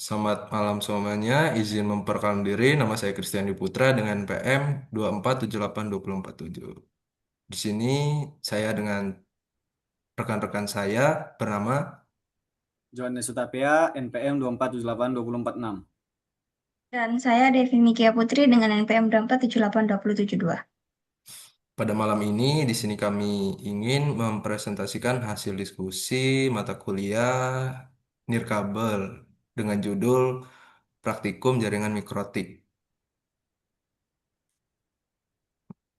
Selamat malam semuanya. Izin memperkenalkan diri. Nama saya Christian Putra dengan PM 24782047. Di sini saya dengan rekan-rekan saya bernama. Johannes Sutapea, NPM 2478246. Dan saya Devi Mikia Putri dengan NPM 2478272. Pada malam ini di sini kami ingin mempresentasikan hasil diskusi mata kuliah Nirkabel dengan judul Praktikum Jaringan Mikrotik.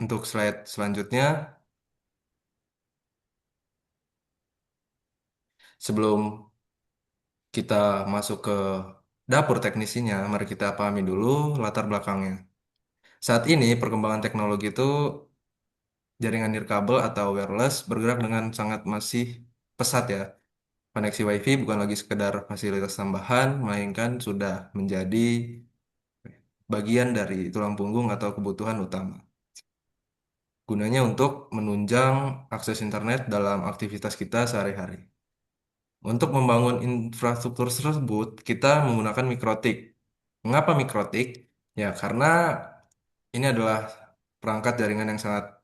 Untuk slide selanjutnya, sebelum kita masuk ke dapur teknisinya, mari kita pahami dulu latar belakangnya. Saat ini perkembangan teknologi itu jaringan nirkabel atau wireless bergerak dengan sangat masih pesat ya. Koneksi WiFi bukan lagi sekedar fasilitas tambahan, melainkan sudah menjadi bagian dari tulang punggung atau kebutuhan utama. Gunanya untuk menunjang akses internet dalam aktivitas kita sehari-hari. Untuk membangun infrastruktur tersebut, kita menggunakan mikrotik. Mengapa mikrotik? Ya, karena ini adalah perangkat jaringan yang sangat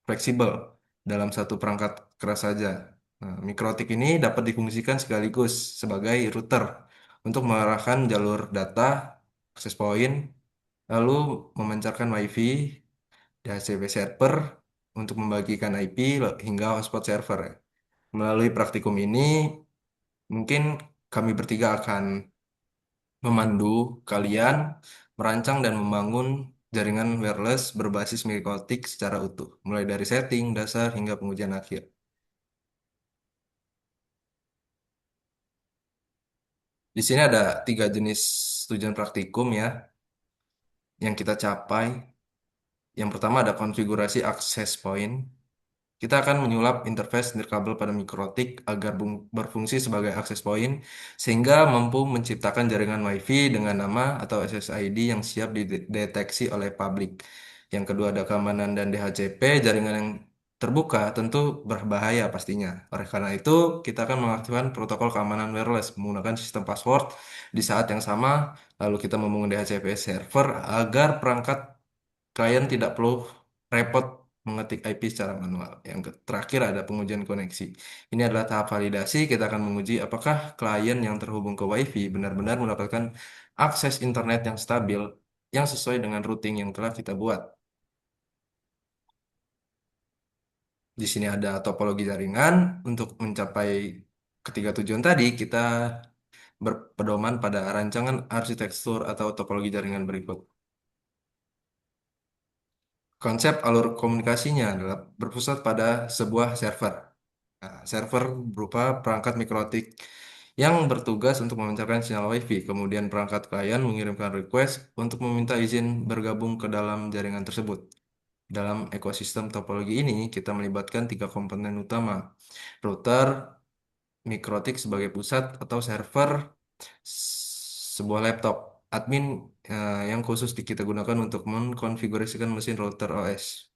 fleksibel dalam satu perangkat keras saja. Nah, mikrotik ini dapat difungsikan sekaligus sebagai router untuk mengarahkan jalur data, akses point, lalu memancarkan WiFi, DHCP server untuk membagikan IP hingga hotspot server. Melalui praktikum ini, mungkin kami bertiga akan memandu kalian merancang dan membangun jaringan wireless berbasis mikrotik secara utuh, mulai dari setting, dasar, hingga pengujian akhir. Di sini ada tiga jenis tujuan praktikum ya yang kita capai. Yang pertama ada konfigurasi access point. Kita akan menyulap interface nirkabel pada mikrotik agar berfungsi sebagai access point sehingga mampu menciptakan jaringan WiFi dengan nama atau SSID yang siap dideteksi oleh publik. Yang kedua ada keamanan dan DHCP, jaringan yang terbuka tentu berbahaya pastinya. Oleh karena itu, kita akan mengaktifkan protokol keamanan wireless menggunakan sistem password di saat yang sama, lalu kita membangun DHCP server agar perangkat klien tidak perlu repot mengetik IP secara manual. Yang terakhir ada pengujian koneksi. Ini adalah tahap validasi. Kita akan menguji apakah klien yang terhubung ke WiFi benar-benar mendapatkan akses internet yang stabil yang sesuai dengan routing yang telah kita buat. Di sini ada topologi jaringan. Untuk mencapai ketiga tujuan tadi, kita berpedoman pada rancangan arsitektur atau topologi jaringan berikut. Konsep alur komunikasinya adalah berpusat pada sebuah server. Nah, server berupa perangkat mikrotik yang bertugas untuk memancarkan sinyal WiFi. Kemudian perangkat klien mengirimkan request untuk meminta izin bergabung ke dalam jaringan tersebut. Dalam ekosistem topologi ini, kita melibatkan tiga komponen utama. Router, mikrotik sebagai pusat atau server, sebuah laptop. Admin yang khusus kita gunakan untuk mengkonfigurasikan mesin router OS.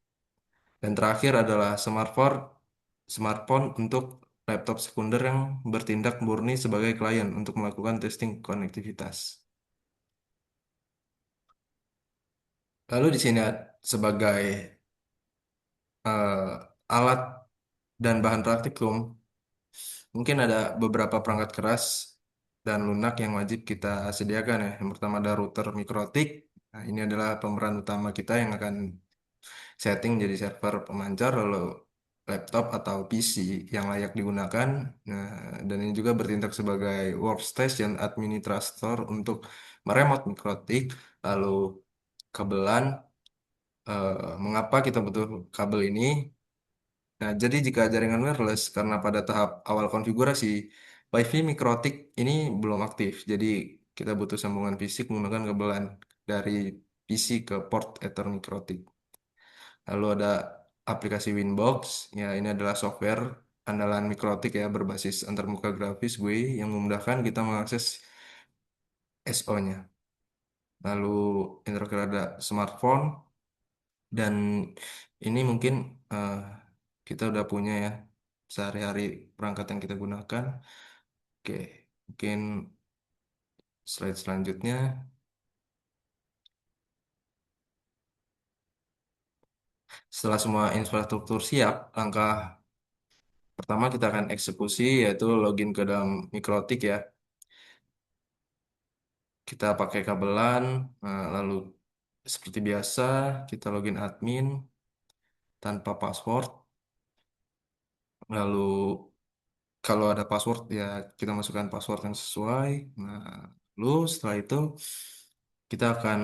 Dan terakhir adalah smartphone untuk laptop sekunder yang bertindak murni sebagai klien untuk melakukan testing konektivitas. Lalu di sini sebagai alat dan bahan praktikum, mungkin ada beberapa perangkat keras dan lunak yang wajib kita sediakan ya. Yang pertama ada router mikrotik. Nah, ini adalah pemeran utama kita yang akan setting jadi server pemancar, lalu laptop atau PC yang layak digunakan. Nah, dan ini juga bertindak sebagai workstation administrator untuk meremote mikrotik, lalu kabelan. Mengapa kita butuh kabel ini? Nah, jadi jika jaringan wireless, karena pada tahap awal konfigurasi, WiFi mikrotik ini belum aktif. Jadi kita butuh sambungan fisik menggunakan kabelan dari PC ke port Ether mikrotik. Lalu ada aplikasi Winbox, ya ini adalah software andalan mikrotik ya berbasis antarmuka grafis GUI yang memudahkan kita mengakses SO-nya. Lalu yang terakhir ada smartphone dan ini mungkin eh, kita udah punya ya sehari-hari perangkat yang kita gunakan. Oke, mungkin Slide selanjutnya, setelah semua infrastruktur siap, langkah pertama kita akan eksekusi yaitu login ke dalam Mikrotik ya. Kita pakai kabelan, lalu seperti biasa kita login admin tanpa password. Lalu kalau ada password ya kita masukkan password yang sesuai. Nah, lalu setelah itu kita akan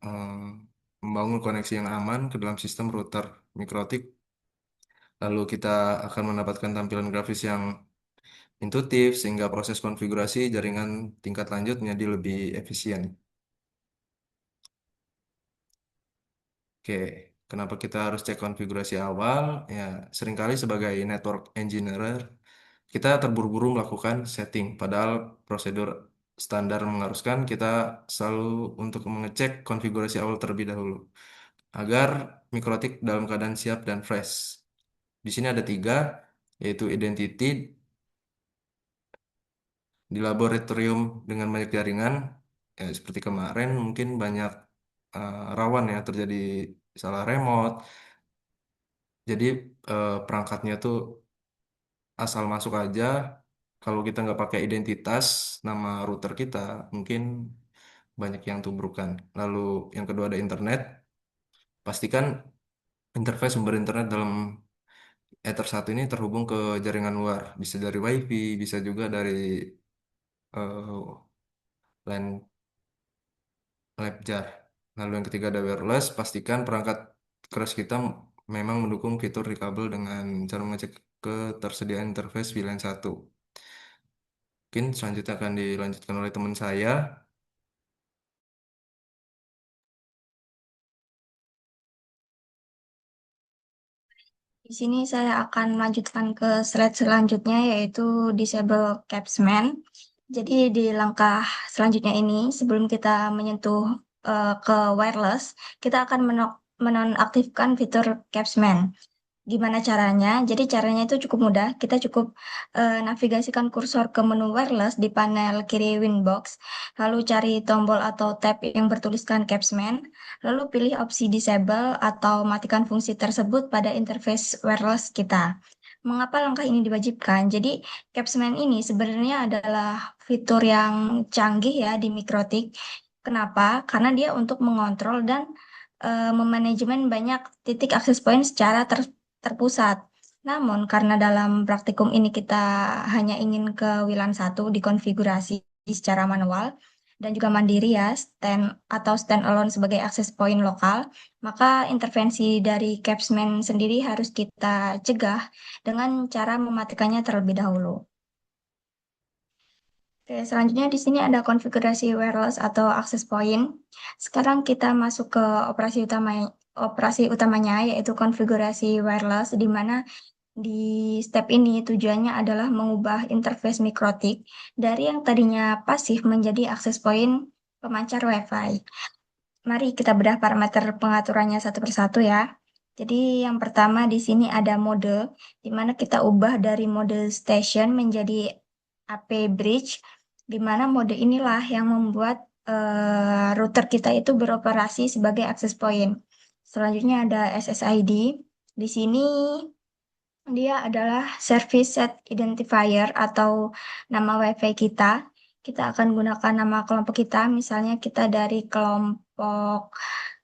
eh, membangun koneksi yang aman ke dalam sistem router Mikrotik. Lalu kita akan mendapatkan tampilan grafis yang intuitif sehingga proses konfigurasi jaringan tingkat lanjut menjadi lebih efisien. Oke, kenapa kita harus cek konfigurasi awal? Ya, seringkali sebagai network engineer, kita terburu-buru melakukan setting, padahal prosedur standar mengharuskan kita selalu untuk mengecek konfigurasi awal terlebih dahulu, agar mikrotik dalam keadaan siap dan fresh. Di sini ada tiga, yaitu identity di laboratorium dengan banyak jaringan, ya, seperti kemarin mungkin banyak rawan ya terjadi salah remote. Jadi perangkatnya tuh asal masuk aja. Kalau kita nggak pakai identitas nama router kita, mungkin banyak yang tubrukan. Lalu yang kedua ada internet. Pastikan interface sumber internet dalam Ether 1 ini terhubung ke jaringan luar. Bisa dari WiFi, bisa juga dari LAN Labjar. Lalu yang ketiga ada wireless. Pastikan perangkat keras kita memang mendukung fitur recoverable dengan cara mengecek ketersediaan interface VLAN 1. Mungkin selanjutnya akan dilanjutkan oleh teman saya. Di sini saya akan melanjutkan ke slide selanjutnya yaitu disable capsman. Jadi di langkah selanjutnya ini sebelum kita menyentuh ke wireless, kita akan menonaktifkan fitur capsman. Gimana caranya? Jadi caranya itu cukup mudah. Kita cukup navigasikan kursor ke menu wireless di panel kiri Winbox, lalu cari tombol atau tab yang bertuliskan Capsman, lalu pilih opsi disable atau matikan fungsi tersebut pada interface wireless kita. Mengapa langkah ini diwajibkan? Jadi Capsman ini sebenarnya adalah fitur yang canggih ya di Mikrotik. Kenapa? Karena dia untuk mengontrol dan memanajemen banyak titik akses point secara terpusat. Namun, karena dalam praktikum ini kita hanya ingin ke WLAN 1 dikonfigurasi secara manual dan juga mandiri ya, standalone sebagai akses point lokal, maka intervensi dari Capsman sendiri harus kita cegah dengan cara mematikannya terlebih dahulu. Oke, selanjutnya di sini ada konfigurasi wireless atau access point. Sekarang kita masuk ke operasi utamanya yaitu konfigurasi wireless di mana di step ini tujuannya adalah mengubah interface mikrotik dari yang tadinya pasif menjadi akses point pemancar WiFi. Mari kita bedah parameter pengaturannya satu persatu ya. Jadi yang pertama di sini ada mode, di mana kita ubah dari mode station menjadi AP bridge, di mana mode inilah yang membuat router kita itu beroperasi sebagai access point. Selanjutnya ada SSID. Di sini dia adalah Service Set Identifier atau nama WiFi kita. Kita akan gunakan nama kelompok kita, misalnya kita dari kelompok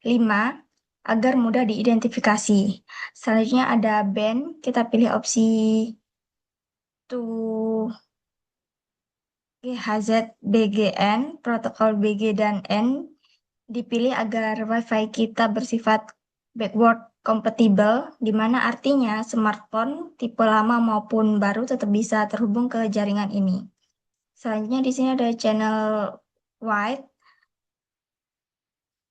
5 agar mudah diidentifikasi. Selanjutnya ada band, kita pilih opsi to GHZ BGN, protokol BG dan N dipilih agar WiFi kita bersifat backward compatible, di mana artinya smartphone tipe lama maupun baru tetap bisa terhubung ke jaringan ini. Selanjutnya di sini ada channel wide.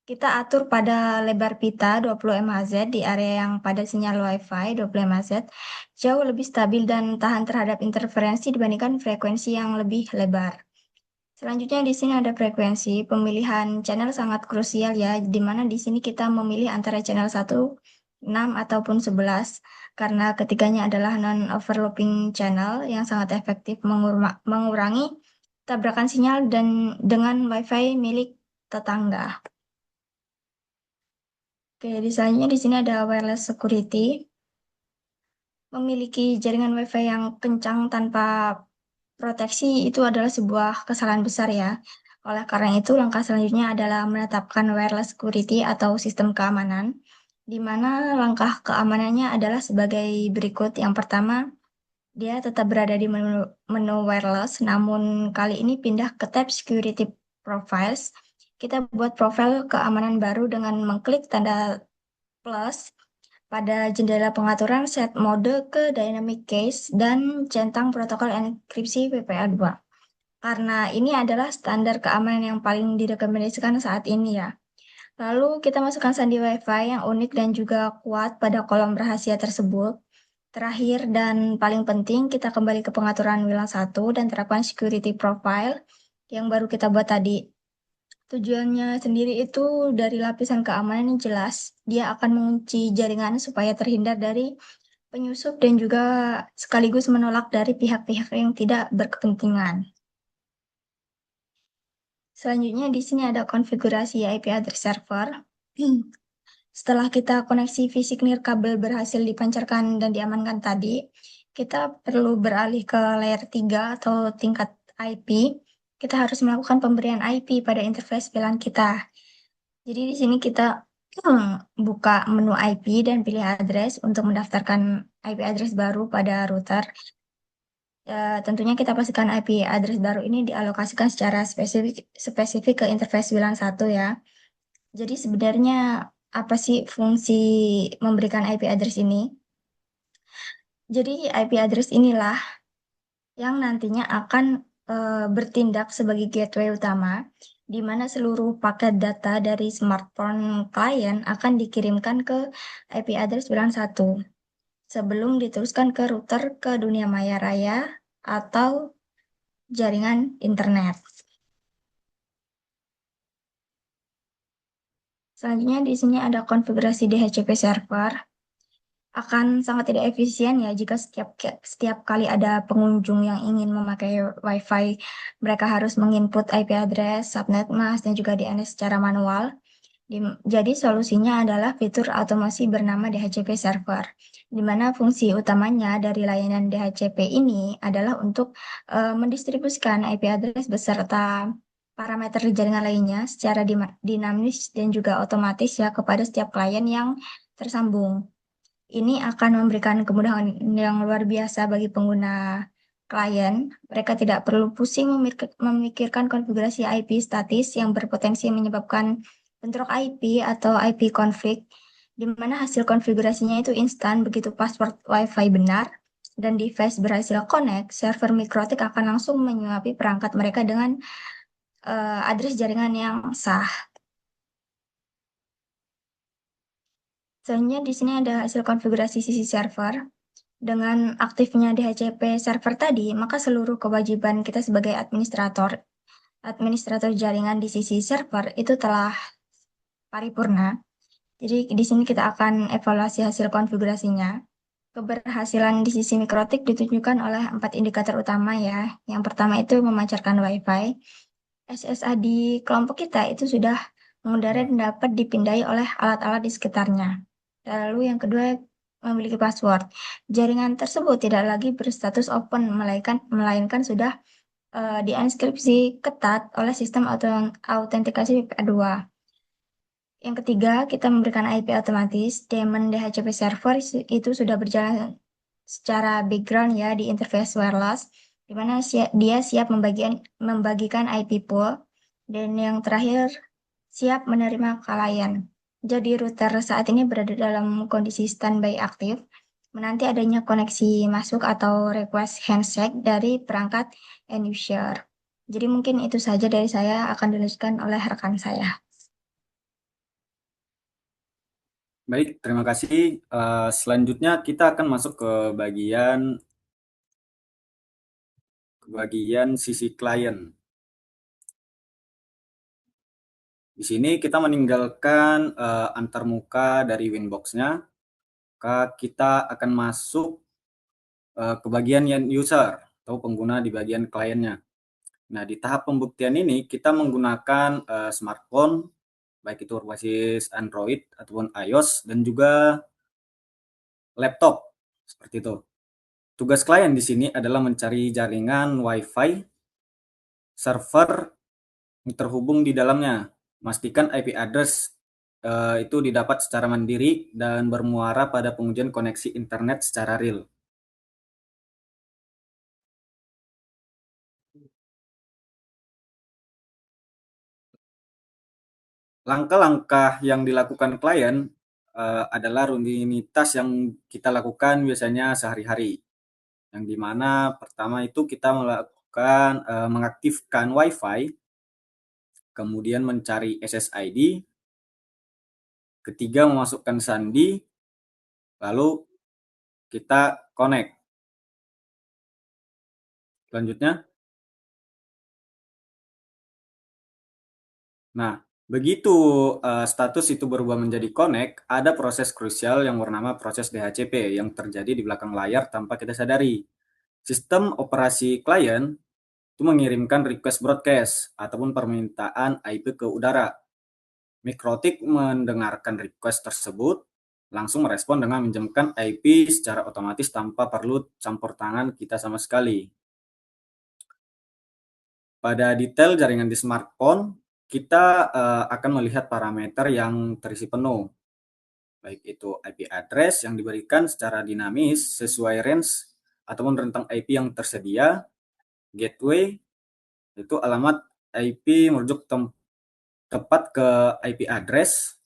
Kita atur pada lebar pita 20 MHz di area yang pada sinyal WiFi 20 MHz jauh lebih stabil dan tahan terhadap interferensi dibandingkan frekuensi yang lebih lebar. Selanjutnya di sini ada frekuensi. Pemilihan channel sangat krusial ya, di mana di sini kita memilih antara channel 1, 6 ataupun 11 karena ketiganya adalah non-overlapping channel yang sangat efektif mengurangi tabrakan sinyal dan dengan WiFi milik tetangga. Oke, selanjutnya di sini ada wireless security. Memiliki jaringan WiFi yang kencang tanpa proteksi itu adalah sebuah kesalahan besar ya. Oleh karena itu, langkah selanjutnya adalah menetapkan wireless security atau sistem keamanan, di mana langkah keamanannya adalah sebagai berikut. Yang pertama, dia tetap berada di menu wireless, namun kali ini pindah ke tab Security Profiles. Kita buat profil keamanan baru dengan mengklik tanda plus pada jendela pengaturan set mode ke Dynamic Case dan centang protokol enkripsi PPA2. Karena ini adalah standar keamanan yang paling direkomendasikan saat ini ya. Lalu kita masukkan sandi WiFi yang unik dan juga kuat pada kolom rahasia tersebut. Terakhir dan paling penting, kita kembali ke pengaturan WLAN 1 dan terapkan security profile yang baru kita buat tadi. Tujuannya sendiri itu dari lapisan keamanan yang jelas, dia akan mengunci jaringan supaya terhindar dari penyusup dan juga sekaligus menolak dari pihak-pihak yang tidak berkepentingan. Selanjutnya di sini ada konfigurasi IP address server. Setelah kita koneksi fisik nirkabel berhasil dipancarkan dan diamankan tadi, kita perlu beralih ke layer 3 atau tingkat IP. Kita harus melakukan pemberian IP pada interface VLAN kita. Jadi di sini kita buka menu IP dan pilih address untuk mendaftarkan IP address baru pada router. Tentunya kita pastikan IP address baru ini dialokasikan secara spesifik ke interface VLAN 1 ya. Jadi sebenarnya apa sih fungsi memberikan IP address ini? Jadi IP address inilah yang nantinya akan bertindak sebagai gateway utama, di mana seluruh paket data dari smartphone klien akan dikirimkan ke IP address VLAN 1 sebelum diteruskan ke router ke dunia maya raya atau jaringan internet. Selanjutnya di sini ada konfigurasi DHCP server. Akan sangat tidak efisien ya jika setiap kali ada pengunjung yang ingin memakai WiFi, mereka harus menginput IP address, subnet mask, dan juga DNS secara manual. Jadi solusinya adalah fitur otomasi bernama DHCP server, di mana fungsi utamanya dari layanan DHCP ini adalah untuk mendistribusikan IP address beserta parameter jaringan lainnya secara dinamis dan juga otomatis ya kepada setiap klien yang tersambung. Ini akan memberikan kemudahan yang luar biasa bagi pengguna klien. Mereka tidak perlu pusing memikirkan konfigurasi IP statis yang berpotensi menyebabkan bentrok IP atau IP konflik, di mana hasil konfigurasinya itu instan begitu password Wi-Fi benar dan device berhasil connect, server Mikrotik akan langsung menyuapi perangkat mereka dengan address jaringan yang sah. Selanjutnya di sini ada hasil konfigurasi sisi server. Dengan aktifnya DHCP server tadi, maka seluruh kewajiban kita sebagai administrator jaringan di sisi server itu telah paripurna. Jadi di sini kita akan evaluasi hasil konfigurasinya. Keberhasilan di sisi mikrotik ditunjukkan oleh 4 indikator utama ya. Yang pertama itu memancarkan WiFi. SSA di kelompok kita itu sudah mengudara dan dapat dipindai oleh alat-alat di sekitarnya. Lalu yang kedua memiliki password. Jaringan tersebut tidak lagi berstatus open, melainkan sudah dienkripsi ketat oleh sistem autentikasi PPA2. Yang ketiga, kita memberikan IP otomatis. Daemon DHCP server itu sudah berjalan secara background ya di interface wireless, di mana dia siap membagikan IP pool. Dan yang terakhir, siap menerima klien. Jadi router saat ini berada dalam kondisi standby aktif, menanti adanya koneksi masuk atau request handshake dari perangkat end user. Jadi mungkin itu saja dari saya, akan dilanjutkan oleh rekan saya. Baik, terima kasih. Selanjutnya kita akan masuk ke bagian sisi klien. Di sini kita meninggalkan antarmuka dari Winbox-nya, maka kita akan masuk ke bagian end user atau pengguna di bagian kliennya. Nah, di tahap pembuktian ini kita menggunakan smartphone, baik itu berbasis Android ataupun iOS, dan juga laptop, seperti itu. Tugas klien di sini adalah mencari jaringan Wi-Fi server yang terhubung di dalamnya. Pastikan IP address itu didapat secara mandiri dan bermuara pada pengujian koneksi internet secara real. Langkah-langkah yang dilakukan klien adalah rutinitas yang kita lakukan biasanya sehari-hari. Yang dimana pertama itu kita melakukan mengaktifkan Wi-Fi, kemudian mencari SSID, ketiga memasukkan sandi, lalu kita connect. Selanjutnya, nah, begitu status itu berubah menjadi connect, ada proses krusial yang bernama proses DHCP yang terjadi di belakang layar tanpa kita sadari. Sistem operasi klien itu mengirimkan request broadcast ataupun permintaan IP ke udara. Mikrotik mendengarkan request tersebut, langsung merespon dengan minjamkan IP secara otomatis tanpa perlu campur tangan kita sama sekali. Pada detail jaringan di smartphone, kita akan melihat parameter yang terisi penuh, baik itu IP address yang diberikan secara dinamis sesuai range ataupun rentang IP yang tersedia, gateway, itu alamat IP merujuk tepat ke IP address,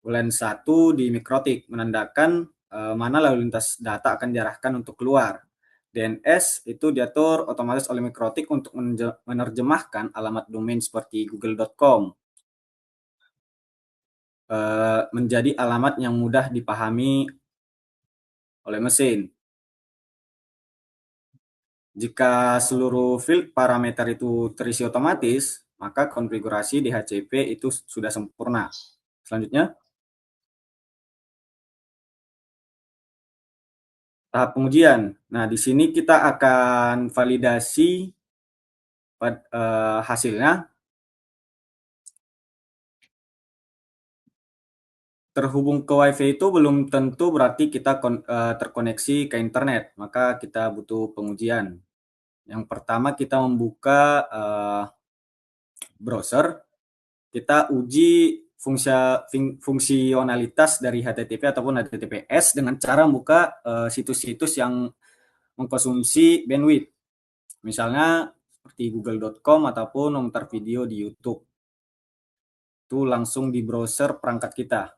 WLAN 1 di mikrotik menandakan mana lalu lintas data akan diarahkan untuk keluar. DNS itu diatur otomatis oleh mikrotik untuk menerjemahkan alamat domain seperti google.com menjadi alamat yang mudah dipahami oleh mesin. Jika seluruh field parameter itu terisi otomatis, maka konfigurasi DHCP itu sudah sempurna. Selanjutnya, tahap pengujian. Nah, di sini kita akan validasi hasilnya. Terhubung ke WiFi itu belum tentu berarti kita terkoneksi ke internet, maka kita butuh pengujian. Yang pertama kita membuka browser, kita uji fungsionalitas dari HTTP ataupun HTTPS dengan cara membuka situs-situs yang mengkonsumsi bandwidth. Misalnya seperti google.com ataupun memutar video di YouTube. Itu langsung di browser perangkat kita.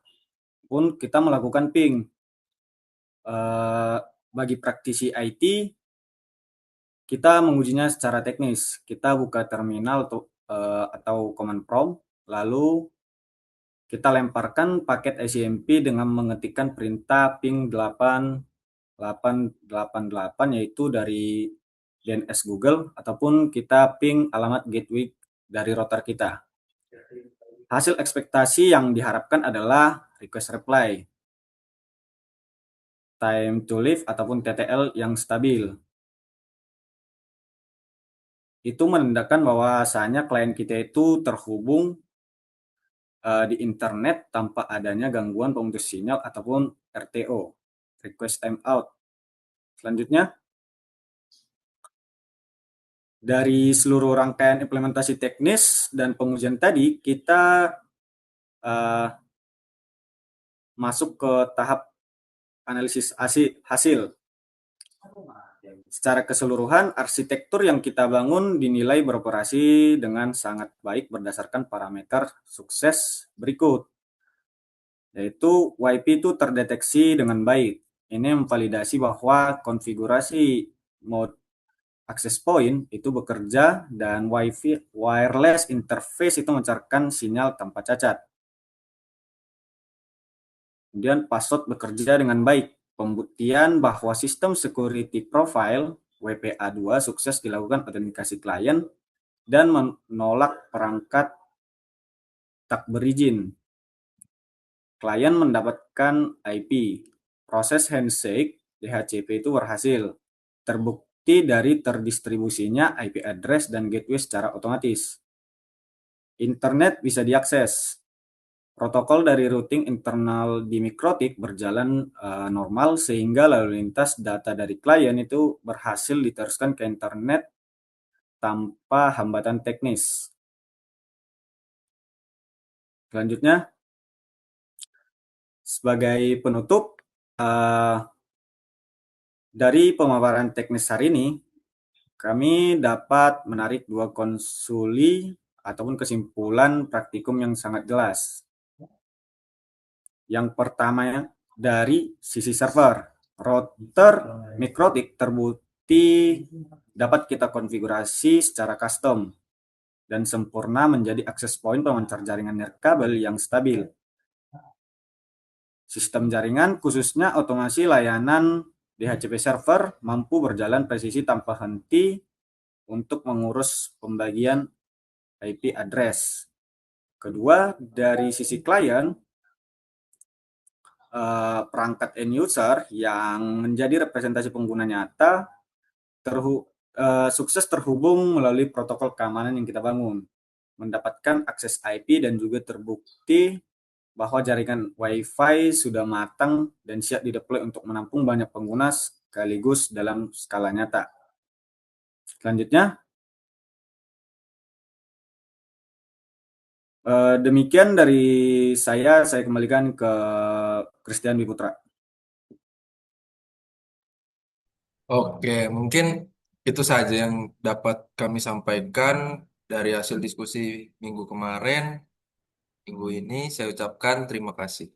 Pun kita melakukan ping. Bagi praktisi IT, kita mengujinya secara teknis. Kita buka terminal atau command prompt, lalu kita lemparkan paket ICMP dengan mengetikkan perintah ping 8888 yaitu dari DNS Google ataupun kita ping alamat gateway dari router kita. Hasil ekspektasi yang diharapkan adalah request reply, time to leave ataupun TTL yang stabil. Itu menandakan bahwasanya klien kita itu terhubung di internet tanpa adanya gangguan pemutus sinyal ataupun RTO, request timeout. Selanjutnya, dari seluruh rangkaian implementasi teknis dan pengujian tadi, kita masuk ke tahap analisis hasil. Secara keseluruhan, arsitektur yang kita bangun dinilai beroperasi dengan sangat baik berdasarkan parameter sukses berikut, yaitu WiFi itu terdeteksi dengan baik. Ini memvalidasi bahwa konfigurasi mode access point itu bekerja dan WiFi wireless interface itu mencarkan sinyal tanpa cacat. Kemudian password bekerja dengan baik. Pembuktian bahwa sistem security profile WPA2 sukses dilakukan autentikasi klien dan menolak perangkat tak berizin. Klien mendapatkan IP. Proses handshake DHCP itu berhasil. Terbukti terbukti dari terdistribusinya IP address dan gateway secara otomatis. Internet bisa diakses. Protokol dari routing internal di Mikrotik berjalan normal sehingga lalu lintas data dari klien itu berhasil diteruskan ke internet tanpa hambatan teknis. Selanjutnya, sebagai penutup, dari pemaparan teknis hari ini, kami dapat menarik dua konsuli ataupun kesimpulan praktikum yang sangat jelas. Yang pertama, dari sisi server, router Mikrotik terbukti dapat kita konfigurasi secara custom dan sempurna menjadi akses point pemancar jaringan nirkabel yang stabil. Sistem jaringan, khususnya otomasi layanan DHCP server, mampu berjalan presisi tanpa henti untuk mengurus pembagian IP address. Kedua, dari sisi klien, perangkat end user yang menjadi representasi pengguna nyata sukses terhubung melalui protokol keamanan yang kita bangun, mendapatkan akses IP dan juga terbukti bahwa jaringan Wi-Fi sudah matang dan siap dideploy untuk menampung banyak pengguna sekaligus dalam skala nyata. Selanjutnya, demikian dari saya kembalikan ke Christian Biputra. Oke, mungkin itu saja yang dapat kami sampaikan dari hasil diskusi minggu kemarin. Minggu ini saya ucapkan terima kasih.